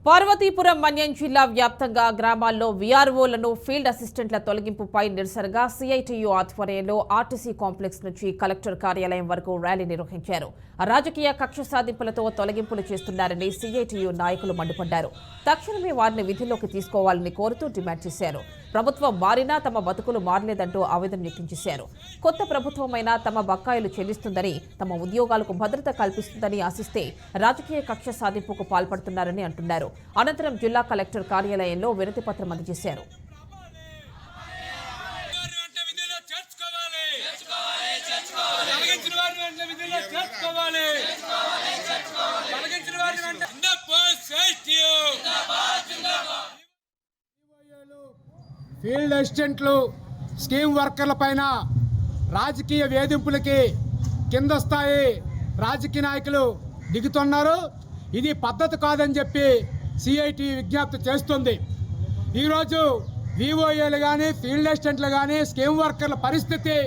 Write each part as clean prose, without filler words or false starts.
పార్వతీపురం మన్యం జిల్లా వ్యాప్తంగా గ్రామాల్లో వీఆర్ఓలను ఫీల్డ్ అసిస్టెంట్ల తొలగింపుపై నిరసనగా సిఐటియు ఆధ్వర్యంలో ఆర్టీసీ కాంప్లెక్స్ నుంచి కలెక్టర్ కార్యాలయం వరకు ర్యాలీ నిర్వహించారు. రాజకీయ కక్ష సాధింపులతో తొలగింపులు చేస్తున్నారని సిఐటియు నాయకులు మండిపడ్డారు. తక్షణమే వారిని విధుల్లోకి తీసుకోవాలని కోరుతూ డిమాండ్ చేశారు. ప్రభుత్వం మారినా తమ బతుకులు మారలేదంటూ ఆవేదన వ్యక్తం చేశారు. కొత్త ప్రభుత్వమైనా తమ బకాయిలు చెల్లిస్తుందని, తమ ఉద్యోగాలకు భద్రత కల్పిస్తుందని ఆశిస్తే రాజకీయ కక్ష సాధింపుకు పాల్పడుతున్నారని అంటున్నారు. అనంతరం జిల్లా కలెక్టర్ కార్యాలయంలో వినతి పత్రం అందజేశారు. ఫీల్డ్ అసిస్టెంట్లు స్కీమ్ వర్కర్ల పైన రాజకీయ వేధింపులకి కింద స్థాయి రాజకీయ నాయకులు దిగుతున్నారు. ఇది పద్ధతి కాదని చెప్పి సిఐటి విజ్ఞప్తి చేస్తుంది. ఈరోజు విఓఏలు కానీ ఫీల్డ్ అసిస్టెంట్లు కానీ స్కీమ్ వర్కర్ల పరిస్థితి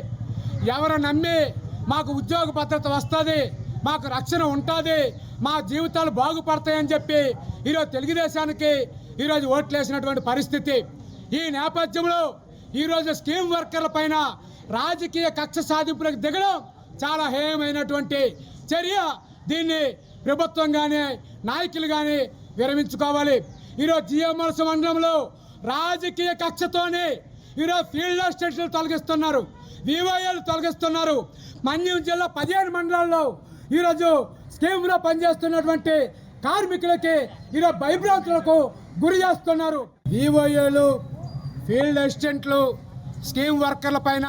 ఎవరు నమ్మి మాకు ఉద్యోగ భద్రత వస్తుంది, మాకు రక్షణ ఉంటుంది, మా జీవితాలు బాగుపడతాయని చెప్పి ఈరోజు తెలుగుదేశానికి ఈరోజు ఓట్లు వేసినటువంటి పరిస్థితి. ఈ నేపథ్యంలో ఈరోజు స్కీమ్ వర్కర్ల పైన రాజకీయ కక్ష సాధింపులకు దిగడం చాలా హేయమైనటువంటి చర్య. దీన్ని ప్రభుత్వం కానీ నాయకులు కానీ విరమించుకోవాలి. ఈరోజు జిఎంఎల్స్ మండలంలో రాజకీయ కక్షతోనే ఈరోజు ఫీల్డ్ అసిస్టెంట్లు తొలగిస్తున్నారు, వివోఏలు తొలగిస్తున్నారు. మన్యం జిల్లా 15 మండలాల్లో ఈరోజు స్కీమ్లో పనిచేస్తున్నటువంటి కార్మికులకి ఈరోజు భయభ్రాంతులకు గురి చేస్తున్నారు. వివోఏలు ఫీల్డ్ అసిస్టెంట్లు స్కీమ్ వర్కర్ల పైన